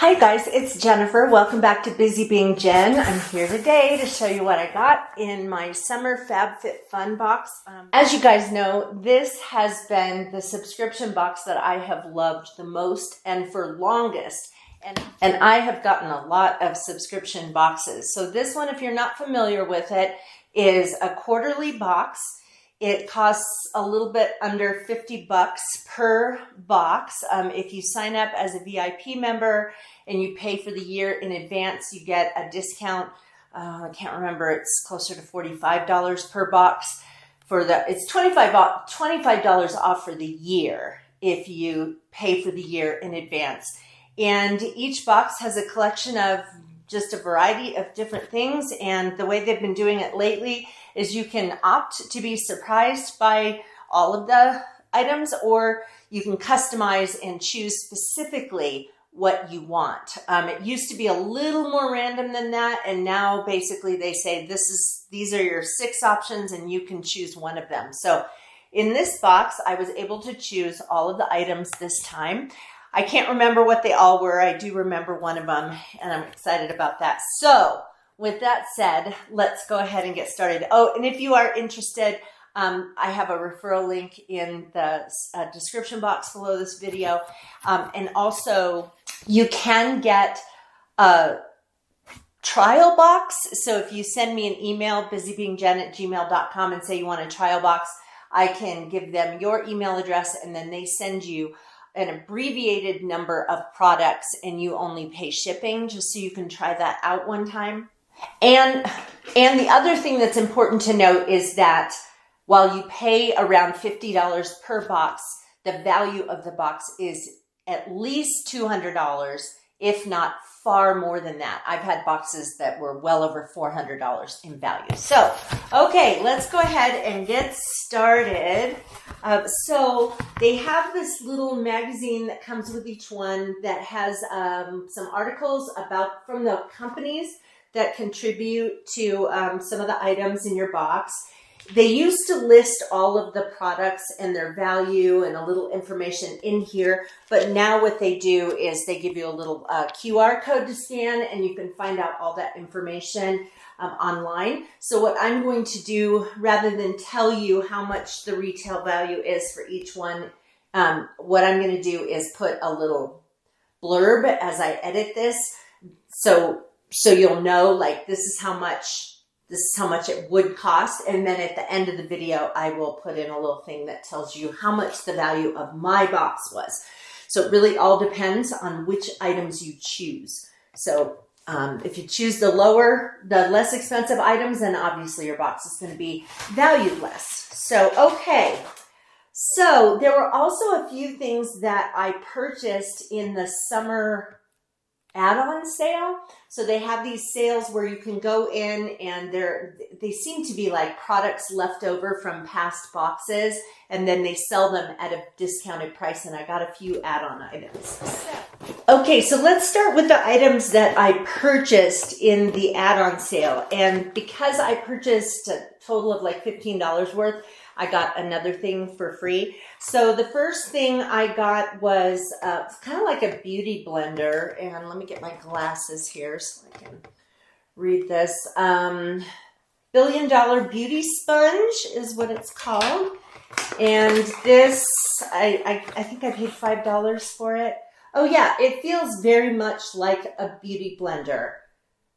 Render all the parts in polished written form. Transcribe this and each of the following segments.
Hi guys, it's Jennifer. Welcome back to Busy Being Jen. I'm here today to show you what I got in my summer FabFitFun box. As you guys know, this has been the subscription box that I have loved the most and for longest. And I have gotten a lot of subscription boxes. So this one, if you're not familiar with it, is a quarterly box. It costs a little bit under $50 per box. If you sign up as a VIP member and you pay for the year in advance, you get a discount. I can't remember, it's closer to $45 per box. It's $25 off for the year if you pay for the year in advance. And each box has a collection of just a variety of different things. And the way they've been doing it lately is you can opt to be surprised by all of the items, or you can customize and choose specifically what you want. It used to be a little more random than that. And now basically they say these are your 6 options and you can choose one of them. So in this box, I was able to choose all of the items this time. I can't remember what they all were. I do remember one of them, and I'm excited about that. So with that said, let's go ahead and get started. Oh, and if you are interested, I have a referral link in the description box below this video. And also, you can get a trial box. So if you send me an email, busybeingjen@gmail.com, and say you want a trial box, I can give them your email address, and then they send you an abbreviated number of products, and you only pay shipping, just so you can try that out one time. And the other thing that's important to note is that while you pay around $50 per box, the value of the box is at least $200, if not far more than that. I've had boxes that were well over $400 in value. So, okay, let's go ahead and get started. So they have this little magazine that comes with each one that has some articles from the companies that contribute to some of the items in your box. They used to list all of the products and their value and a little information in here, but now what they do is they give you a little QR code to scan, and you can find out all that information online. So what I'm going to do, rather than tell you how much the retail value is for each one, what I'm going to do is put a little blurb as I edit this, so you'll know, like, this is how much it would cost. And then at the end of the video, I will put in a little thing that tells you how much the value of my box was. So it really all depends on which items you choose. So if you choose the less expensive items, then obviously your box is going to be valued less. So, okay. So there were also a few things that I purchased in the summer add-on sale. So they have these sales where you can go in, and they seem to be like products left over from past boxes, and then they sell them at a discounted price, and I got a few add-on items. Okay, so let's start with the items that I purchased in the add-on sale. And because I purchased a total of like $15 worth, I got another thing for free. So the first thing I got was kind of like a beauty blender. And let me get my glasses here so I can read this. $1 Billion Beauty Sponge is what it's called. And this, I think I paid $5 for it. Oh yeah, it feels very much like a beauty blender.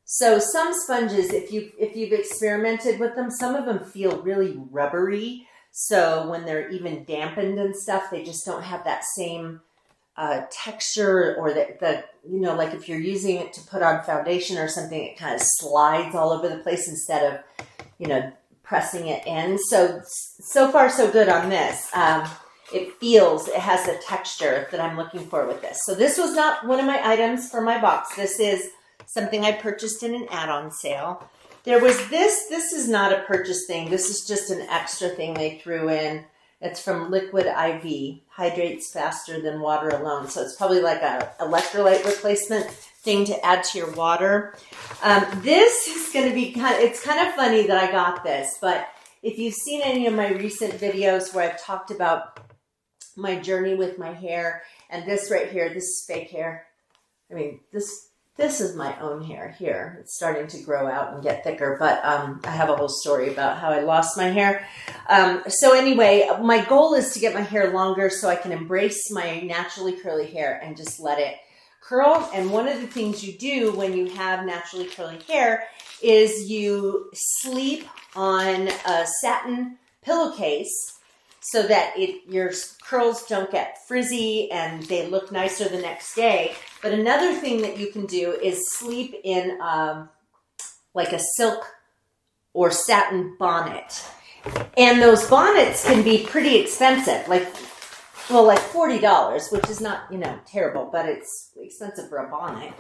So some sponges, if you've experimented with them, some of them feel really rubbery. So when they're even dampened and stuff, they just don't have that same texture, or like if you're using it to put on foundation or something, it kind of slides all over the place instead of, pressing it in. So far so good on this. It has the texture that I'm looking for with this. So this was not one of my items for my box. This is something I purchased in an add-on sale. There was this is not a purchase thing. This is just an extra thing they threw in. It's from Liquid IV, hydrates faster than water alone. So it's probably like a electrolyte replacement thing to add to your water. This is going to be it's kind of funny that I got this, but if you've seen any of my recent videos where I've talked about my journey with my hair, and this right here, this is fake hair. I mean, this is my own hair here. It's starting to grow out and get thicker, but I have a whole story about how I lost my hair. So anyway, my goal is to get my hair longer so I can embrace my naturally curly hair and just let it curl. And one of the things you do when you have naturally curly hair is you sleep on a satin pillowcase so that your curls don't get frizzy and they look nicer the next day. But another thing that you can do is sleep in like a silk or satin bonnet. And those bonnets can be pretty expensive, like $40, which is not, terrible, but it's expensive for a bonnet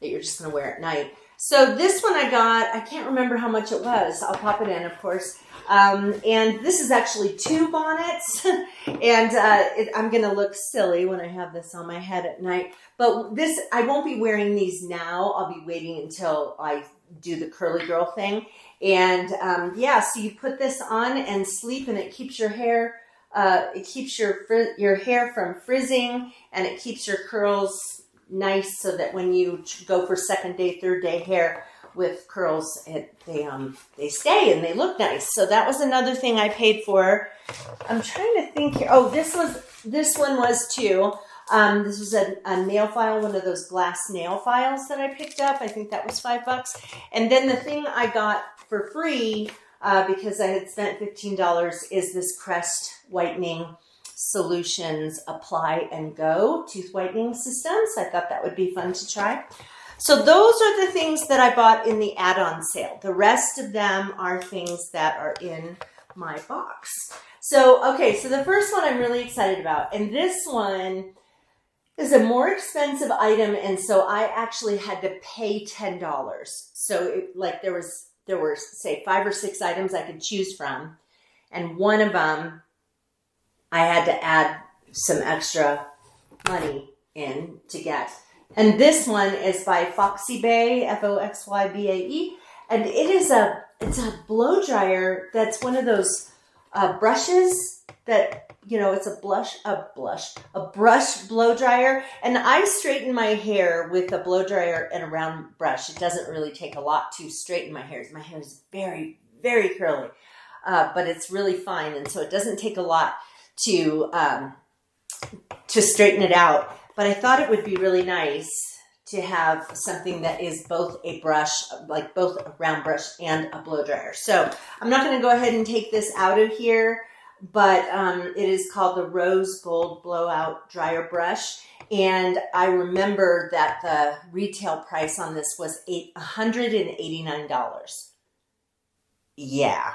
that you're just going to wear at night. So this one I got, I can't remember how much it was. I'll pop it in, of course. And this is actually 2 bonnets. And I'm going to look silly when I have this on my head at night. But I won't be wearing these now. I'll be waiting until I do the curly girl thing. And so you put this on and sleep, and it keeps your hair, your hair from frizzing, and it keeps your curls nice so that when you go for second day, third day hair with curls, they stay and they look nice. So that was another thing I paid for. I'm trying to think here. Oh, this one was too. This was a nail file, one of those glass nail files that I picked up. I think that was $5. And then the thing I got for free, because I had spent $15, is this Crest Whitening Solutions Apply and Go tooth whitening system. So I thought that would be fun to try. So those are the things that I bought in the add-on sale. The rest of them are things that are in my box. So, okay, so the first one I'm really excited about, and this one is a more expensive item, and so I actually had to pay $10. So there were say 5 or 6 items I could choose from, and one of them I had to add some extra money in to get. And this one is by Foxybae, Foxybae, and it's a blow dryer that's one of those brushes that, it's a brush blow dryer. And I straighten my hair with a blow dryer and a round brush. It doesn't really take a lot to straighten my hair. My hair is very, very curly, but it's really fine. And so it doesn't take a lot to straighten it out. But I thought it would be really nice to have something that is both a brush, like both a round brush and a blow dryer. So I'm not going to go ahead and take this out of here, but it is called the Rose Gold Blowout Dryer Brush. And I remember that the retail price on this was $189. Yeah.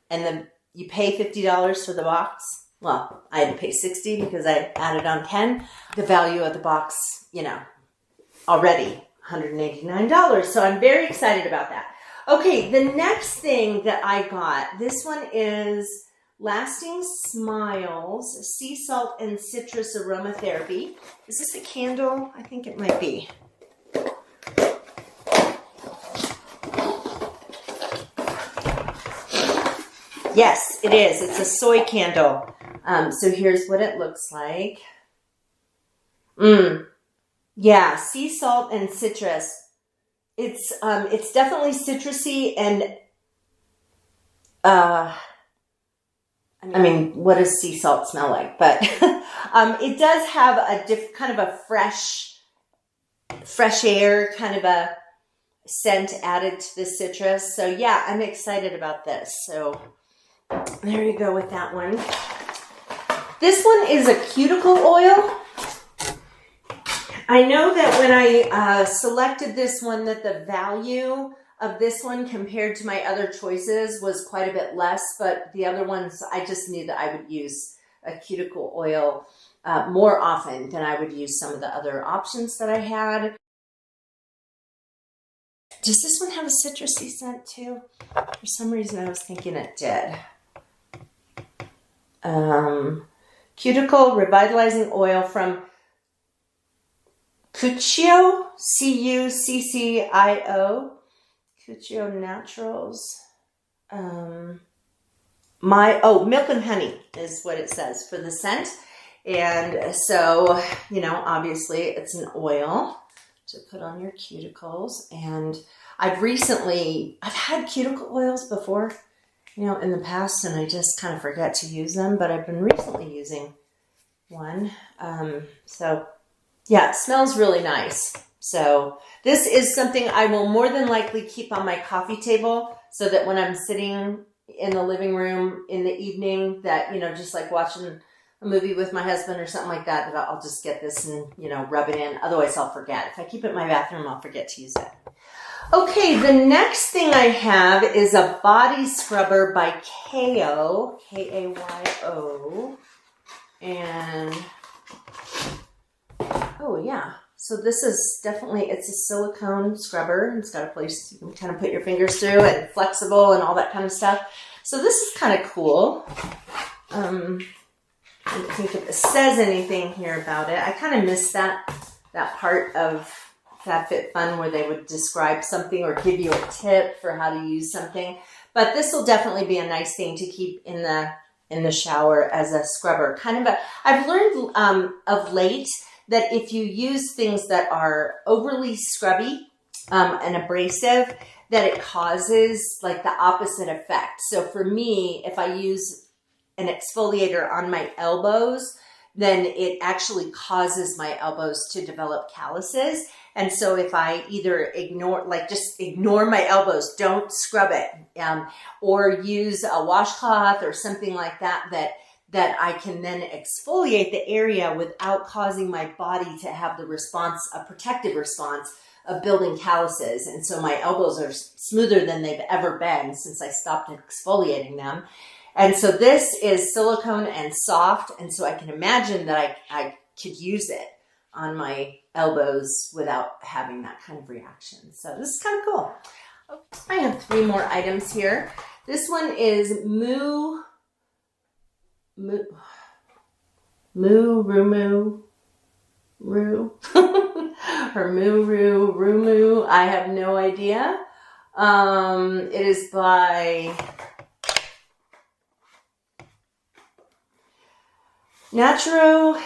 And then you pay $50 for the box. Well, I had to pay $60 because I added on $10. The value of the box, already $189. So I'm very excited about that. Okay, the next thing that I got, this one is Lasting Smiles Sea Salt and Citrus Aromatherapy. Is this a candle? I think it might be. Yes, it is. It's a soy candle. So here's what it looks like. Yeah, sea salt and citrus. It's definitely citrusy and what does sea salt smell like? But it does have a kind of a fresh air kind of a scent added to the citrus. So yeah, I'm excited about this. So there you go with that one. This one is a cuticle oil. I know that when I selected this one that the value of this one compared to my other choices was quite a bit less, but the other ones I just knew that I would use a cuticle oil more often than I would use some of the other options that I had. Does this one have a citrusy scent too? For some reason I was thinking it did. Cuticle Revitalizing Oil from Cuccio, Cuccio, Cuccio Naturals. Milk and honey is what it says for the scent. And so, obviously it's an oil. to put on your cuticles. And I've had cuticle oils before, you know, in the past, and I just kind of forget to use them, but I've been recently using one. So yeah, it smells really nice. So this is something I will more than likely keep on my coffee table so that when I'm sitting in the living room in the evening that, you know, just like watching a movie with my husband or something like that, that I'll just get this and, you know, rub it in. Otherwise I'll forget. If I keep it in my bathroom, I'll forget to use it. Okay, the next thing I have is a body scrubber by Kayo, K-A-Y-O. And, oh yeah. So this is definitely, it's a silicone scrubber. It's got a place you can kind of put your fingers through and flexible and all that kind of stuff. So this is kind of cool. I don't think if it says anything here about it. I kind of missed that part of FabFitFun where they would describe something or give you a tip for how to use something. But this will definitely be a nice thing to keep in the shower as a scrubber. I've learned of late that if you use things that are overly scrubby and abrasive, that it causes like the opposite effect. So for me, if I use an exfoliator on my elbows, then it actually causes my elbows to develop calluses. And so if I either just ignore my elbows, don't scrub it, or use a washcloth or something like that I can then exfoliate the area without causing my body to have a protective response of building calluses. And so my elbows are smoother than they've ever been since I stopped exfoliating them. And so this is silicone and soft, and so I can imagine that I could use it on my elbows without having that kind of reaction. So this is kind of cool. I have 3 more items here. This one is Moo or Rumu. I have no idea. It is by Naturo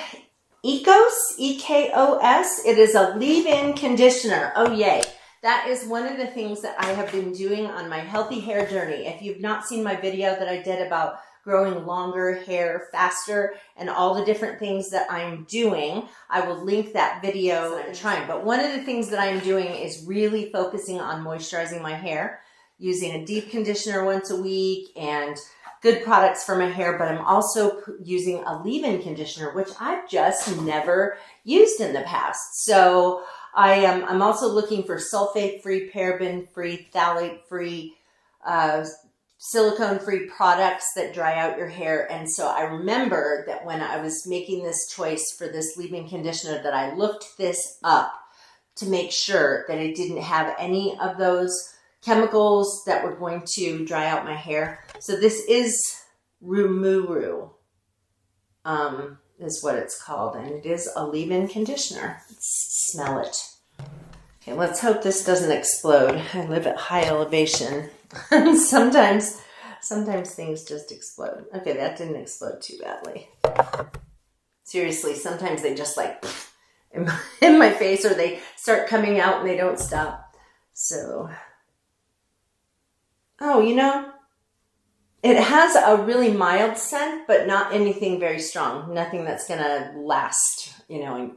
Ecos, E-K-O-S. It is a leave-in conditioner. Oh, yay. That is one of the things that I have been doing on my healthy hair journey. If you've not seen my video that I did about growing longer hair faster and all the different things that I'm doing, I will link that video and trying. But one of the things that I'm doing is really focusing on moisturizing my hair, using a deep conditioner once a week and good products for my hair, but I'm also using a leave-in conditioner, which I've just never used in the past. So I'm also looking for sulfate-free, paraben-free, phthalate-free, silicone-free products that dry out your hair. And so I remember that when I was making this choice for this leave-in conditioner that I looked this up to make sure that it didn't have any of those chemicals that were going to dry out my hair. So this is Rumuru, is what it's called, and it is a leave-in conditioner. Let's smell it. Okay, let's hope this doesn't explode. I live at high elevation. Sometimes things just explode. Okay, that didn't explode too badly. Seriously, sometimes they just like in my face, or they start coming out and they don't stop. So, oh, you know, it has a really mild scent, but not anything very strong. Nothing that's gonna last, you know, and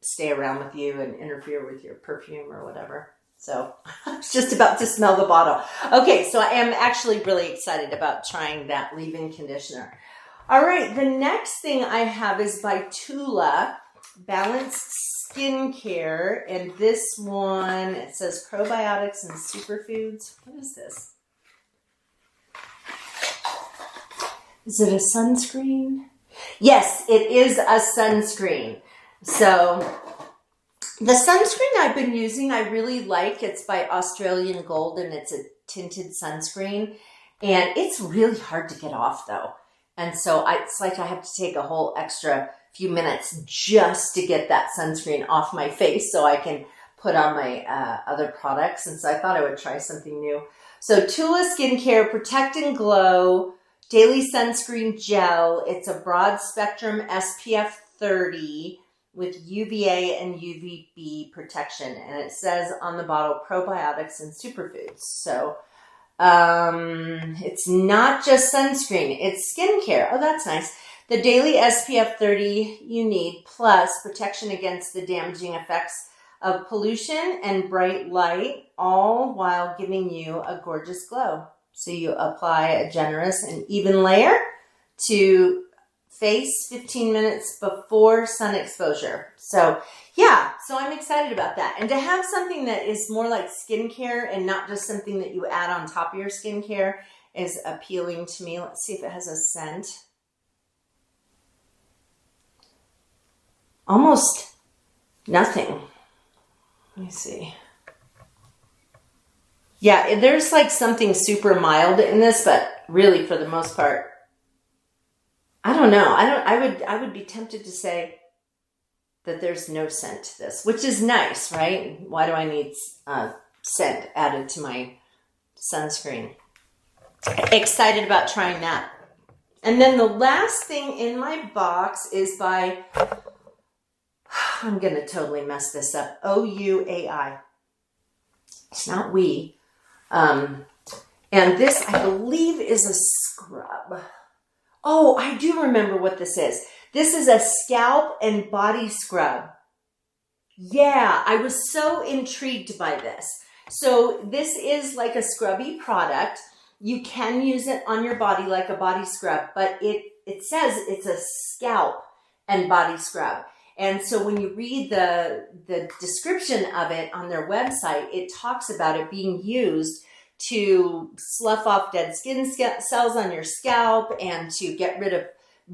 stay around with you and interfere with your perfume or whatever. So I was just about to smell the bottle. Okay, so I am actually really excited about trying that leave-in conditioner. All right, the next thing I have is by Tula, Balanced Skincare. And this one, it says probiotics and superfoods. What is this? Is it a sunscreen? Yes, it is a sunscreen. So the sunscreen I've been using, I really like. It's by Australian Gold, and it's a tinted sunscreen. And it's really hard to get off, though. And so it's like I have to take a whole extra few minutes just to get that sunscreen off my face so I can put on my other products. And so I thought I would try something new. So Tula Skincare Protect and Glow Daily Sunscreen Gel. It's a broad spectrum SPF 30. with UVA and UVB protection. And it says on the bottle, probiotics and superfoods. So it's not just sunscreen, it's skincare. Oh, that's nice. The daily SPF 30 you need, plus protection against the damaging effects of pollution and bright light, all while giving you a gorgeous glow. So you apply a generous and even layer to face 15 minutes before sun exposure. So yeah, so I'm excited about that. And to have something that is more like skincare and not just something that you add on top of your skincare is appealing to me. Let's see if it has a scent. Almost nothing. Let me see. Yeah, there's like something super mild in this, but really for the most part, I don't know. I would be tempted to say that there's no scent to this, which is nice, right? Why do I need scent added to my sunscreen? Excited about trying that. And then the last thing in my box is by, I'm going to totally mess this up, OUAI. It's not we. And this, I believe, is a scrub. Oh, I do remember what this is. This is a scalp and body scrub. Yeah, I was so intrigued by this. So this is like a scrubby product. You can use it on your body like a body scrub, but it says it's a scalp and body scrub. And so when you read the description of it on their website, it talks about it being used to slough off dead skin cells on your scalp and to get rid of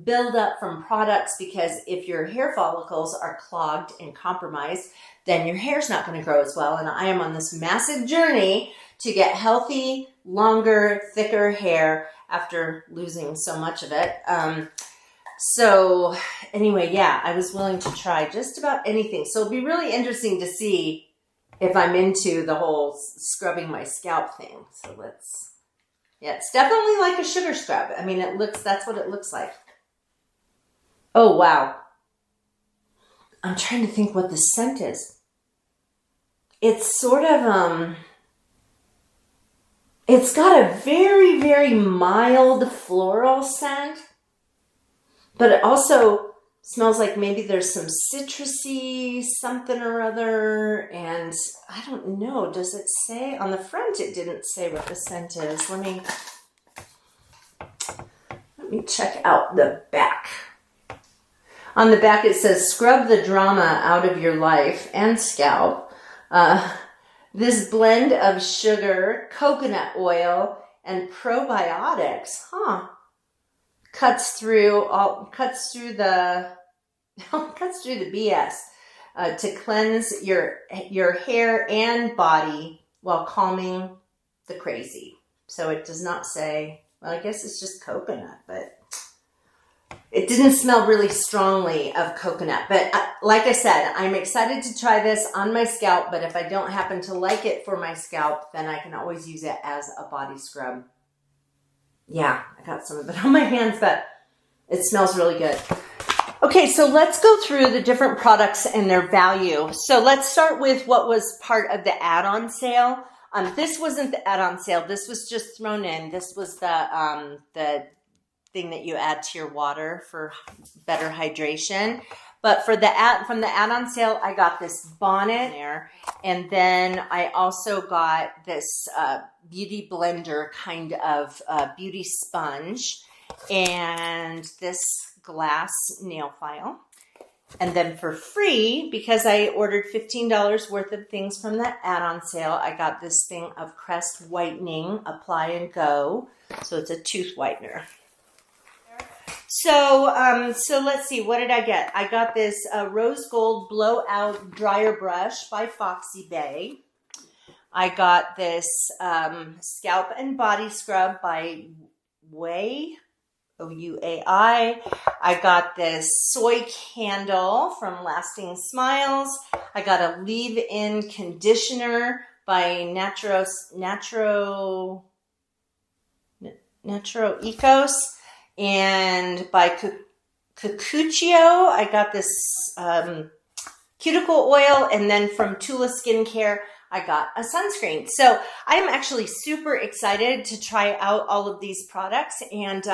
buildup from products, because if your hair follicles are clogged and compromised, then your hair's not going to grow as well. And I am on this massive journey to get healthy, longer, thicker hair after losing so much of it. So anyway, yeah, I was willing to try just about anything. So it'll be really interesting to see if I'm into the whole scrubbing my scalp thing. So yeah, it's definitely like a sugar scrub. I mean, that's what it looks like. Oh, wow. I'm trying to think what the scent is. It's sort of, it's got a very, very mild floral scent, but it also smells like maybe there's some citrusy something or other, and I don't know. Does it say? On the front, it didn't say what the scent is. Let me check out the back. On the back, it says, scrub the drama out of your life and scalp. This blend of sugar, coconut oil, and probiotics, cuts through the BS to cleanse your hair and body while calming the crazy. So it does not say, well, I guess it's just coconut, but it didn't smell really strongly of coconut. But like I said, I'm excited to try this on my scalp, but if I don't happen to like it for my scalp, then I can always use it as a body scrub. Yeah, I got some of it on my hands, but it smells really good. Okay, so let's go through the different products and their value. So let's start with what was part of the add-on sale. This wasn't the add-on sale. This was just thrown in. This was the thing that you add to your water for better hydration. But for from the add-on sale, I got this Bonnet there, and then I also got this beauty blender kind of beauty sponge, and this glass nail file. And then for free, because I ordered $15 worth of things from the add-on sale, I got this thing of Crest Whitening Apply and Go. So it's a tooth whitener. So let's see, what did I get? I got this Rose Gold Blowout Dryer Brush by Foxy Bay. I got this Scalp and Body Scrub by Way, OUAI. I got this Soy Candle from Lasting Smiles. I got a Leave-In Conditioner by Naturo Ecos. And by Cucuccio. I got this cuticle oil, and then from Tula Skincare, I got a sunscreen. So I'm actually super excited to try out all of these products, and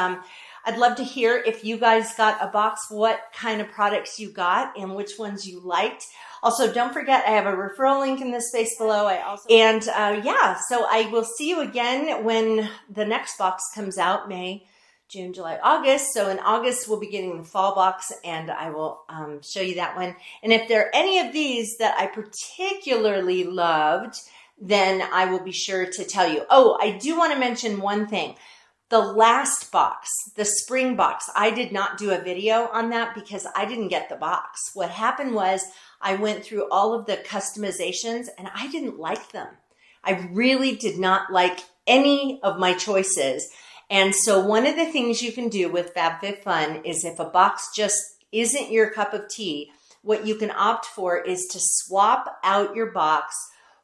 I'd love to hear if you guys got a box, what kind of products you got and which ones you liked. Also, don't forget, I have a referral link in the space below. Yeah, so I will see you again when the next box comes out, May, June, July, August. So in August, we'll be getting the fall box, and I will show you that one. And if there are any of these that I particularly loved, then I will be sure to tell you. Oh, I do want to mention one thing. The last box, the spring box, I did not do a video on that because I didn't get the box. What happened was I went through all of the customizations and I didn't like them. I really did not like any of my choices. And so one of the things you can do with FabFitFun is if a box just isn't your cup of tea, what you can opt for is to swap out your box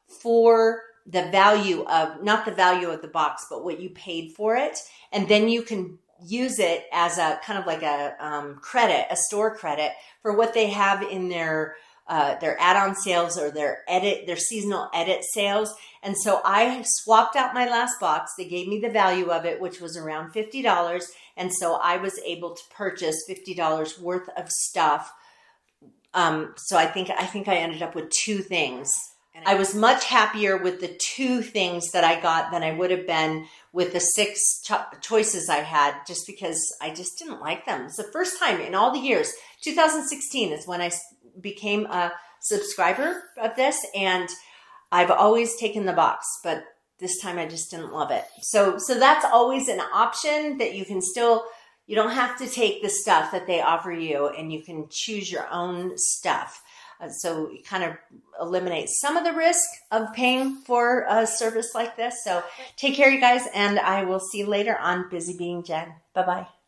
for the value of, not the value of the box, but what you paid for it. And then you can use it as a kind of like a credit, a store credit for what they have in their add-on sales or their seasonal edit sales. And so I swapped out my last box. They gave me the value of it, which was around $50. And so I was able to purchase $50 worth of stuff. So I think I ended up with 2 things. And I was much happier with the 2 things that I got than I would have been with the 6 choices I had, just because I just didn't like them. It's the first time in all the years. 2016 is when I became a subscriber of this, and I've always taken the box, but this time I just didn't love it. So that's always an option that you can still, you don't have to take the stuff that they offer you, and you can choose your own stuff. So it kind of eliminates some of the risk of paying for a service like this. So take care, you guys, and I will see you later on Busy Being Jen. Bye-bye.